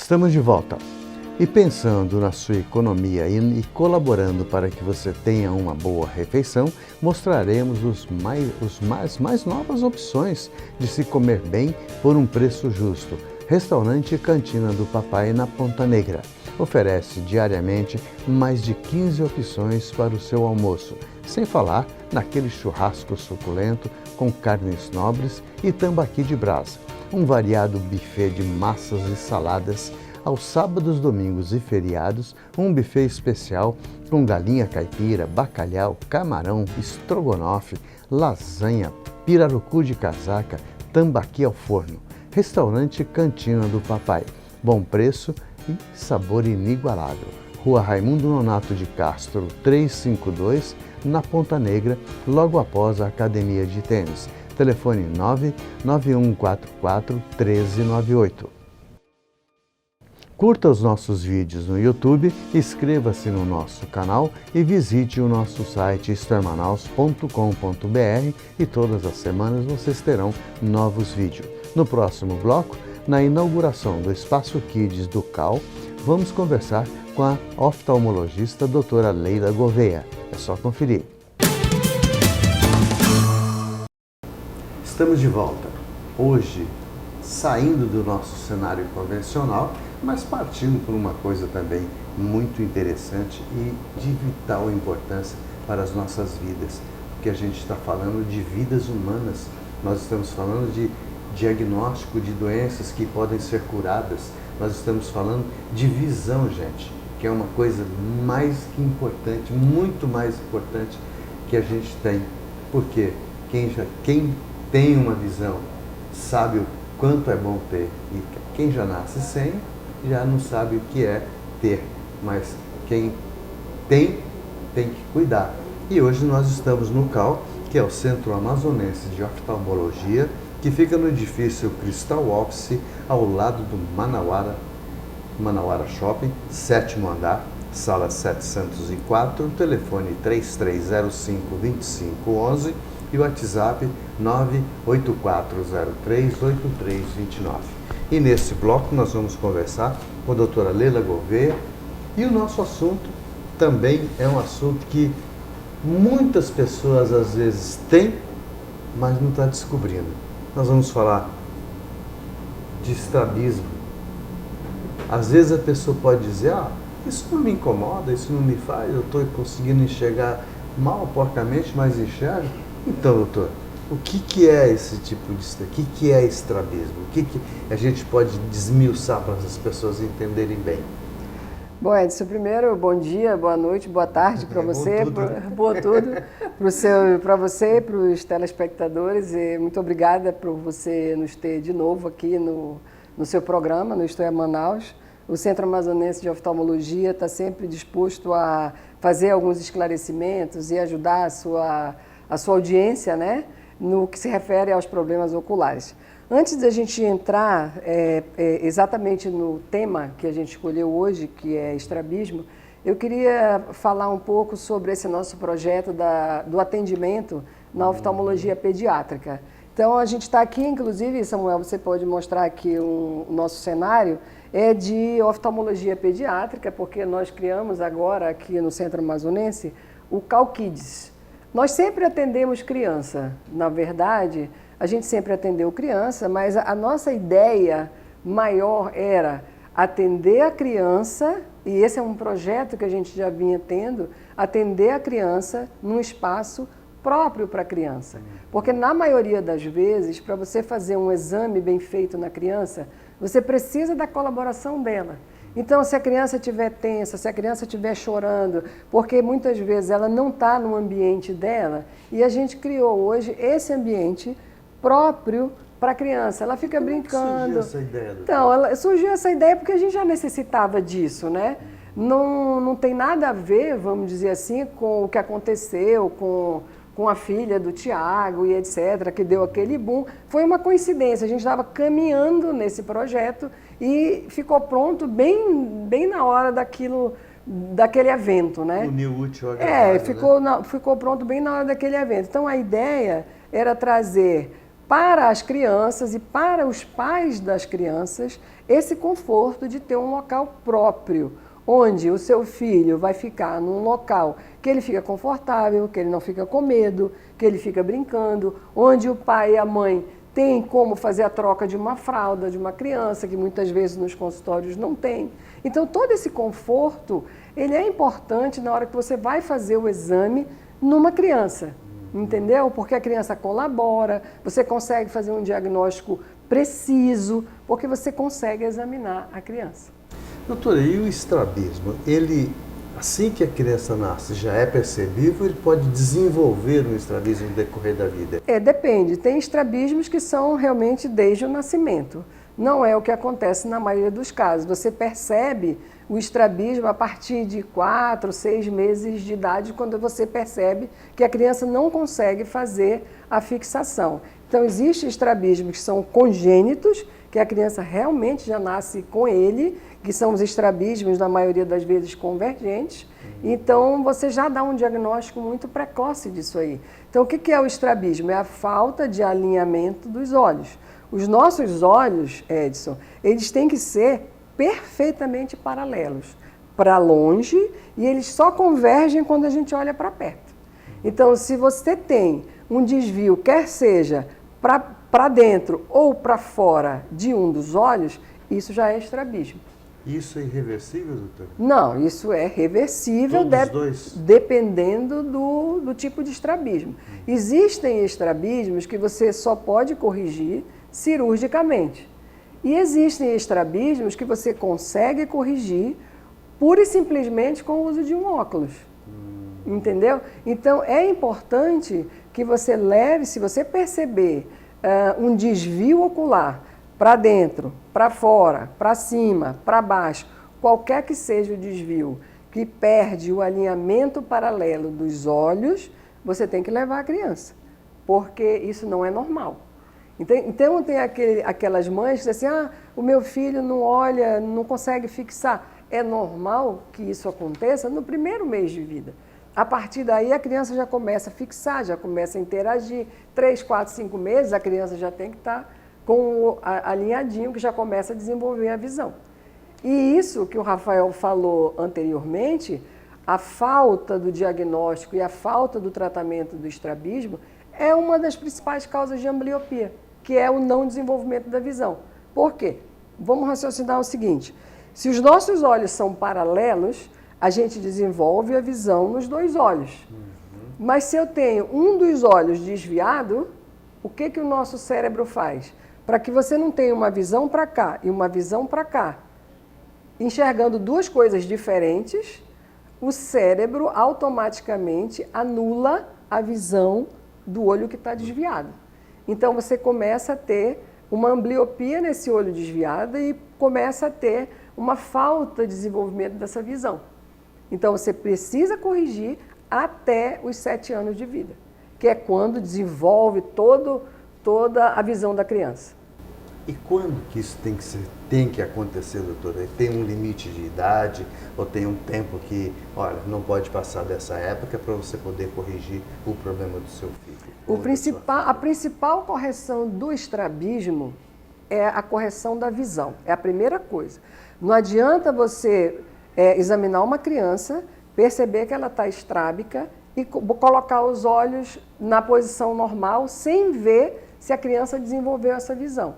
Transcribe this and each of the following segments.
Estamos de volta. E pensando na sua economia e colaborando para que você tenha uma boa refeição, mostraremos mais novas opções de se comer bem por um preço justo. Restaurante Cantina do Papai na Ponta Negra. Oferece diariamente mais de 15 opções para o seu almoço, sem falar naquele churrasco suculento com carnes nobres e tambaqui de brasa. Um variado buffet de massas e saladas. Aos sábados, domingos e feriados, um buffet especial com galinha caipira, bacalhau, camarão, estrogonofe, lasanha, pirarucu de casaca, tambaqui ao forno. Restaurante Cantina do Papai. Bom preço e sabor inigualável. Rua Raimundo Nonato de Castro, 352, na Ponta Negra, logo após a Academia de Tênis. Telefone 99144 1398. Curta os nossos vídeos no YouTube, inscreva-se no nosso canal e visite o nosso site estermanaus.com.br e todas as semanas vocês terão novos vídeos. No próximo bloco, na inauguração do Espaço Kids do CAL, vamos conversar com a oftalmologista doutora Leila Gouveia. É só conferir. Estamos de volta. Hoje, saindo do nosso cenário convencional, mas partindo por uma coisa também muito interessante e de vital importância para as nossas vidas, porque a gente está falando de vidas humanas, nós estamos falando de diagnóstico de doenças que podem ser curadas, nós estamos falando de visão, gente, que é uma coisa mais que importante, muito mais importante que a gente tem, porque quem tem uma visão sabe o quanto é bom ter, e quem já nasce sem, já não sabe o que é ter, mas quem tem que cuidar. E hoje nós estamos no CAL, que é o Centro Amazonense de Oftalmologia, que fica no edifício Crystal Office, ao lado do Manauara Shopping, 7º andar, sala 704, telefone 3305-2511 e o WhatsApp 98403-8329. E nesse bloco nós vamos conversar com a doutora Leila Gouveia e o nosso assunto também é um assunto que muitas pessoas às vezes têm, mas não está descobrindo. Nós vamos falar de estrabismo. Às vezes a pessoa pode dizer, isso não me incomoda, isso não me faz, eu estou conseguindo enxergar mal, porcamente, mas enxergo. Então, doutor, o que é esse tipo de... O que é estrabismo? O que a gente pode desmiuçar para as pessoas entenderem bem? Bom, Edson, primeiro, bom dia, boa noite, boa tarde para você, boa tudo, para você e para os telespectadores. E muito obrigada por você nos ter de novo aqui no seu programa, no Isto é Manaus. O Centro Amazonense de Oftalmologia está sempre disposto a fazer alguns esclarecimentos e ajudar a sua audiência, né, no que se refere aos problemas oculares. Antes da gente entrar exatamente no tema que a gente escolheu hoje, que é estrabismo, eu queria falar um pouco sobre esse nosso projeto do atendimento na oftalmologia pediátrica. Então, a gente está aqui, inclusive, Samuel, você pode mostrar aqui o nosso cenário, é de oftalmologia pediátrica, porque nós criamos agora aqui no Centro Amazonense o CAL Kids. Nós sempre atendemos criança, na verdade, a gente sempre atendeu criança, mas a nossa ideia maior era atender a criança, e esse é um projeto que a gente já vinha tendo, atender a criança num espaço próprio para a criança. Porque na maioria das vezes, para você fazer um exame bem feito na criança, você precisa da colaboração dela. Então, se a criança estiver tensa, se a criança estiver chorando, porque muitas vezes ela não está no ambiente dela, e a gente criou hoje esse ambiente próprio para a criança. Ela fica brincando. Surgiu essa ideia? Então, surgiu essa ideia porque a gente já necessitava disso, né? Não tem nada a ver, vamos dizer assim, com o que aconteceu com a filha do Tiago e etc., que deu aquele boom. Foi uma coincidência, a gente estava caminhando nesse projeto e ficou pronto bem na hora daquele evento, né? Uniu útil ao agradável, ficou pronto bem na hora daquele evento. Então, a ideia era trazer para as crianças e para os pais das crianças esse conforto de ter um local próprio, onde o seu filho vai ficar num local que ele fica confortável, que ele não fica com medo, que ele fica brincando, onde o pai e a mãe têm como fazer a troca de uma fralda de uma criança, que muitas vezes nos consultórios não tem. Então, todo esse conforto, ele é importante na hora que você vai fazer o exame numa criança, entendeu? Porque a criança colabora, você consegue fazer um diagnóstico preciso, porque você consegue examinar a criança. Doutora, e o estrabismo? Ele, assim que a criança nasce, já é percebível ou ele pode desenvolver um estrabismo no decorrer da vida? Depende. Tem estrabismos que são realmente desde o nascimento. Não é o que acontece na maioria dos casos. Você percebe o estrabismo a partir de 4, 6 meses de idade, quando você percebe que a criança não consegue fazer a fixação. Então, existem estrabismos que são congênitos, que a criança realmente já nasce com ele, que são os estrabismos, na maioria das vezes, convergentes. Então, você já dá um diagnóstico muito precoce disso aí. Então, o que é o estrabismo? É a falta de alinhamento dos olhos. Os nossos olhos, Edson, eles têm que ser perfeitamente paralelos, para longe, e eles só convergem quando a gente olha para perto. Então, se você tem um desvio, quer seja para dentro ou para fora de um dos olhos, isso já é estrabismo. Isso é irreversível, doutor? Não, isso é reversível, dependendo do tipo de estrabismo. Existem estrabismos que você só pode corrigir cirurgicamente. E existem estrabismos que você consegue corrigir pura e simplesmente com o uso de um óculos. Entendeu? Então, é importante que você leve, se você perceber um desvio ocular para dentro, para fora, para cima, para baixo, qualquer que seja o desvio que perde o alinhamento paralelo dos olhos, você tem que levar a criança, porque isso não é normal. Então tem aquelas mães que dizem assim, o meu filho não olha, não consegue fixar. É normal que isso aconteça no primeiro mês de vida. A partir daí a criança já começa a fixar, já começa a interagir. 3, 4, 5 meses a criança já tem que estar com alinhadinho, que já começa a desenvolver a visão. E isso que o Rafael falou anteriormente, a falta do diagnóstico e a falta do tratamento do estrabismo é uma das principais causas de ambliopia, que é o não desenvolvimento da visão. Por quê? Vamos raciocinar o seguinte, se os nossos olhos são paralelos, a gente desenvolve a visão nos dois olhos. Mas se eu tenho um dos olhos desviado, o que o nosso cérebro faz? Para que você não tenha uma visão para cá e uma visão para cá, enxergando duas coisas diferentes, o cérebro automaticamente anula a visão do olho que está desviado. Então você começa a ter uma ambliopia nesse olho desviado e começa a ter uma falta de desenvolvimento dessa visão. Então você precisa corrigir até os 7 anos de vida, que é quando desenvolve toda a visão da criança. E quando que isso tem que acontecer, doutora? Tem um limite de idade ou tem um tempo que, olha, não pode passar dessa época para você poder corrigir o problema do seu filho? A principal correção do estrabismo é a correção da visão, é a primeira coisa. Não adianta você examinar uma criança, perceber que ela está estrábica e colocar os olhos na posição normal sem ver se a criança desenvolveu essa visão.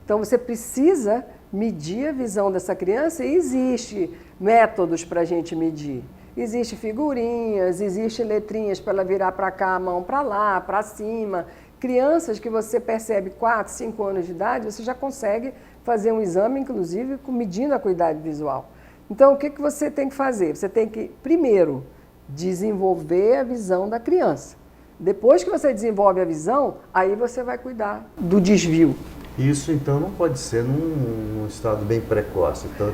Então, você precisa medir a visão dessa criança e existe métodos para a gente medir. Existem figurinhas, existem letrinhas para ela virar para cá, a mão para lá, para cima. Crianças que você percebe 4, 5 anos de idade, você já consegue fazer um exame, inclusive, medindo a acuidade visual. Então, o que você tem que fazer? Você tem que, primeiro, desenvolver a visão da criança. Depois que você desenvolve a visão, aí você vai cuidar do desvio. Isso, então, não pode ser num estado bem precoce. Então,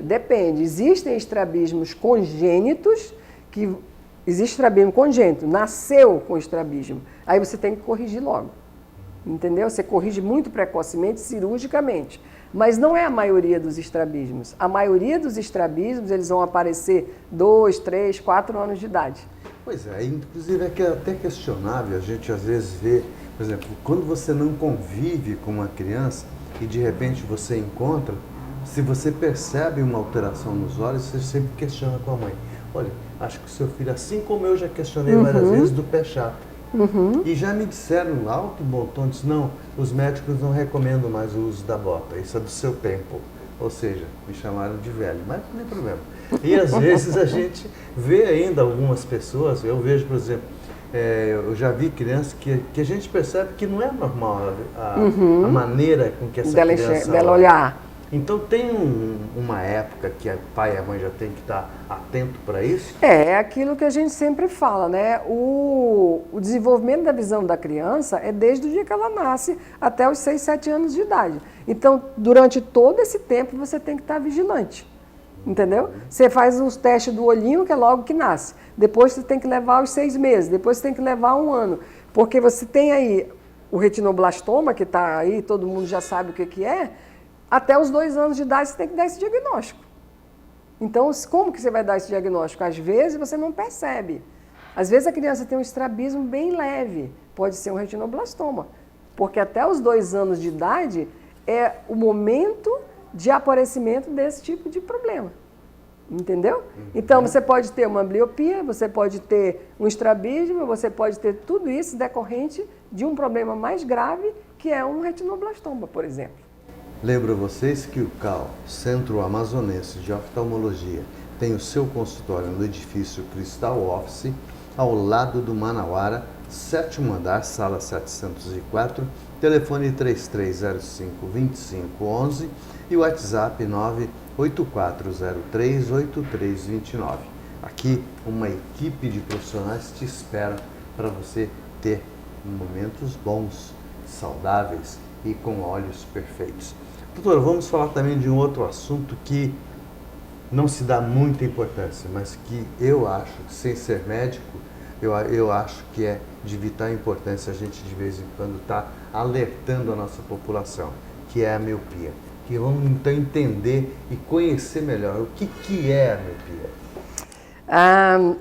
depende. Existem estrabismos congênitos, existe estrabismo congênito, nasceu com estrabismo. Aí você tem que corrigir logo, entendeu? Você corrige muito precocemente, cirurgicamente. Mas não é a maioria dos estrabismos. A maioria dos estrabismos, eles vão aparecer 2, 3, 4 anos de idade. Pois é, inclusive é que é até questionável, a gente às vezes vê, por exemplo, quando você não convive com uma criança e de repente você encontra, se você percebe uma alteração nos olhos, você sempre questiona com a mãe. Olha, acho que o seu filho, assim como eu já questionei várias vezes, do pé chato. E já me disseram alto e bom tom, disse, não, os médicos não recomendam mais o uso da bota, isso é do seu tempo. Ou seja, me chamaram de velho, mas não tem problema. E às vezes a gente vê ainda algumas pessoas, eu vejo, por exemplo, eu já vi crianças que a gente percebe que não é normal a maneira com que essa criança dela olhar. Então tem uma época que o pai e a mãe já tem que estar atento para isso? É aquilo que a gente sempre fala, né? O desenvolvimento da visão da criança é desde o dia que ela nasce até os 6, 7 anos de idade. Então, durante todo esse tempo, você tem que estar vigilante. Entendeu? Você faz os testes do olhinho, que é logo que nasce. Depois você tem que levar os 6 meses. Depois você tem que levar 1 ano. Porque você tem aí o retinoblastoma, que está aí, todo mundo já sabe o que é. Até os 2 anos de idade você tem que dar esse diagnóstico. Então, como que você vai dar esse diagnóstico? Às vezes você não percebe. Às vezes a criança tem um estrabismo bem leve. Pode ser um retinoblastoma. Porque até os 2 anos de idade é o momento de aparecimento desse tipo de problema. Entendeu? Então, você pode ter uma ambliopia, você pode ter um estrabismo, você pode ter tudo isso decorrente de um problema mais grave, que é um retinoblastoma, por exemplo. Lembro vocês que o CAO, Centro Amazonense de Oftalmologia, tem o seu consultório no edifício Cristal Office, ao lado do Manauara, 7º andar, sala 704, telefone 3305-2511 e o WhatsApp 984038329. Aqui, uma equipe de profissionais te espera para você ter momentos bons, saudáveis e com olhos perfeitos. Doutora, vamos falar também de um outro assunto que não se dá muita importância, mas que eu acho, sem ser médico, eu acho que é de vital importância a gente de vez em quando estar alertando a nossa população, que é a miopia. Que vamos então entender e conhecer melhor o que é a miopia.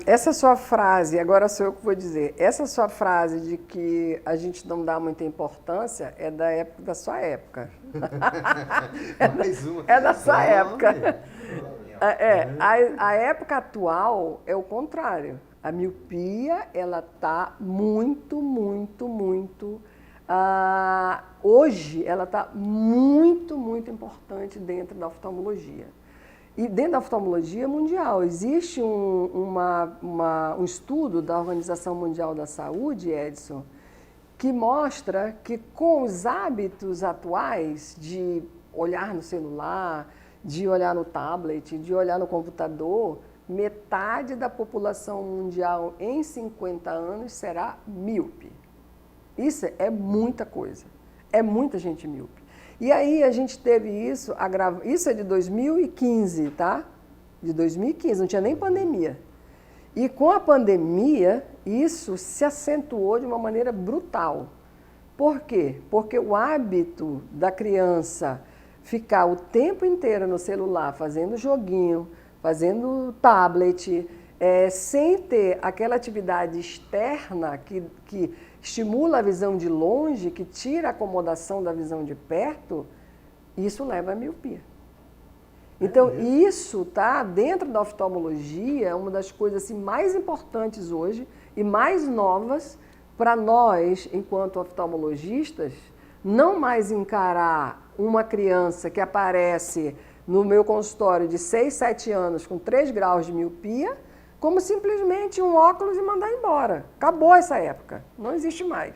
Essa sua frase, agora sou eu que vou dizer, essa sua frase de que a gente não dá muita importância é da sua época. É da sua época. A época atual é o contrário. A miopia, ela está muito, hoje ela está muito, muito importante dentro da oftalmologia. E dentro da oftalmologia mundial, existe um estudo da Organização Mundial da Saúde, Edson, que mostra que com os hábitos atuais de olhar no celular, de olhar no tablet, de olhar no computador, metade da população mundial em 50 anos será míope. Isso é muita coisa, é muita gente míope. E aí a gente teve isso, isso é de 2015, tá? De 2015, não tinha nem pandemia. E com a pandemia, isso se acentuou de uma maneira brutal. Por quê? Porque o hábito da criança ficar o tempo inteiro no celular, fazendo joguinho, fazendo tablet, sem ter aquela atividade externa que estimula a visão de longe, que tira a acomodação da visão de perto, isso leva à miopia. Então, isso tá dentro da oftalmologia, é uma das coisas assim, mais importantes hoje e mais novas para nós, enquanto oftalmologistas, não mais encarar uma criança que aparece no meu consultório de 6, 7 anos com 3 graus de miopia, como simplesmente um óculos e mandar embora. Acabou essa época, não existe mais.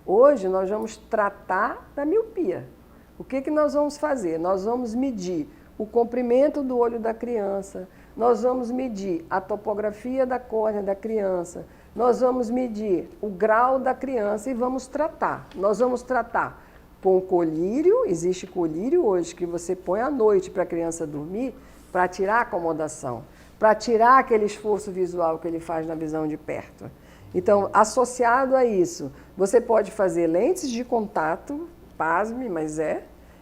Hoje nós vamos tratar da miopia. O que nós vamos fazer? Nós vamos medir o comprimento do olho da criança, nós vamos medir a topografia da córnea da criança, nós vamos medir o grau da criança e vamos tratar. Nós vamos tratar com colírio, existe colírio hoje que você põe à noite para a criança dormir, para tirar a acomodação, para tirar aquele esforço visual que ele faz na visão de perto. Então, associado a isso, você pode fazer lentes de contato, pasme, mas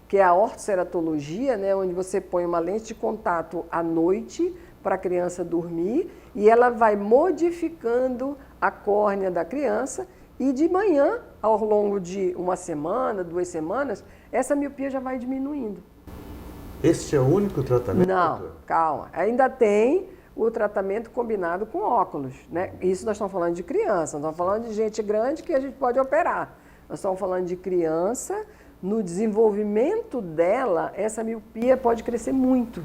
que é a ortoceratologia, né, onde você põe uma lente de contato à noite para a criança dormir e ela vai modificando a córnea da criança e de manhã, ao longo de uma semana, 2 semanas, essa miopia já vai diminuindo. Este é o único tratamento? Não, doutor? calma. Ainda tem o tratamento combinado com óculos, né? Isso nós estamos falando de criança, nós estamos falando de gente grande que a gente pode operar. Nós estamos falando de criança, no desenvolvimento dela, essa miopia pode crescer muito.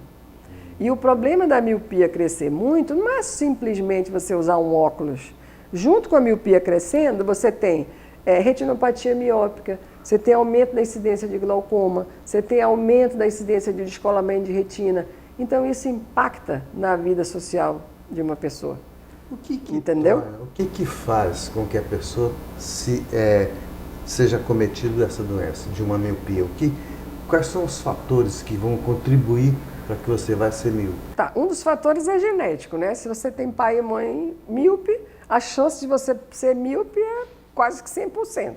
E o problema da miopia crescer muito não é simplesmente você usar um óculos. Junto com a miopia crescendo, você tem retinopatia miópica, você tem aumento da incidência de glaucoma, você tem aumento da incidência de descolamento de retina. Então, isso impacta na vida social de uma pessoa. Entendeu? O que faz com que a pessoa seja acometida dessa doença, de uma miopia? Quais são os fatores que vão contribuir para que você vai ser míope? Tá, um dos fatores é genético, né? Se você tem pai e mãe míope, a chance de você ser míope é quase que 100%.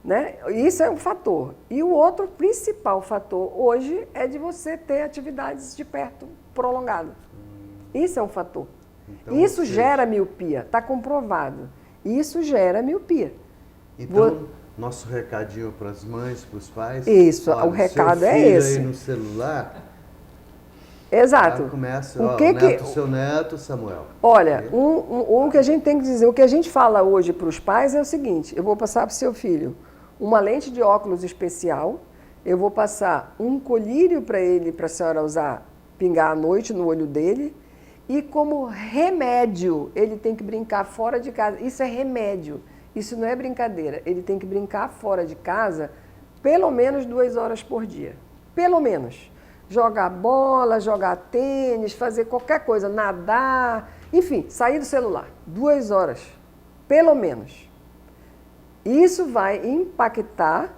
Né? Isso é um fator. E o outro principal fator hoje é de você ter atividades de perto prolongado. Isso é um fator. Então, isso gera miopia, está comprovado. Isso gera miopia. Então, nosso recadinho para as mães, para os pais... Isso, olha, o recado seu é filho esse. Aí no celular... Exato. Começa, seu neto, Samuel. Olha, o que a gente tem que dizer, o que a gente fala hoje para os pais é o seguinte: eu vou passar para o seu filho uma lente de óculos especial, eu vou passar um colírio para ele, para a senhora usar, pingar à noite no olho dele, e como remédio, ele tem que brincar fora de casa. Isso é remédio, isso não é brincadeira. Ele tem que brincar fora de casa pelo menos 2 horas por dia. Pelo menos. Jogar bola, jogar tênis, fazer qualquer coisa, nadar, enfim, sair do celular. 2 horas, pelo menos. Isso vai impactar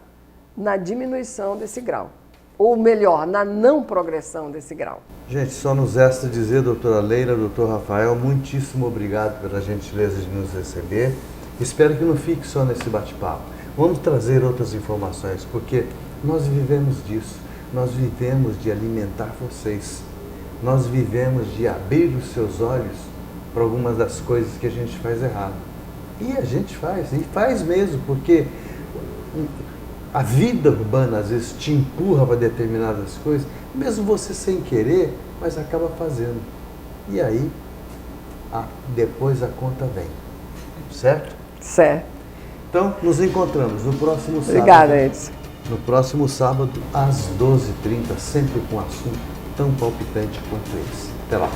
na diminuição desse grau. Ou melhor, na não progressão desse grau. Gente, só nos resta dizer, doutora Leila, doutor Rafael, muitíssimo obrigado pela gentileza de nos receber. Espero que não fique só nesse bate-papo. Vamos trazer outras informações, porque nós vivemos disso. Nós vivemos de alimentar vocês. Nós vivemos de abrir os seus olhos para algumas das coisas que a gente faz errado. E a gente faz, e faz mesmo, porque a vida urbana às vezes te empurra para determinadas coisas, mesmo você sem querer, mas acaba fazendo. E aí, depois a conta vem. Certo? Certo. Então, nos encontramos no próximo sábado. Obrigada, Edson. No próximo sábado, às 12h30, sempre com um assunto tão palpitante quanto esse. Até lá.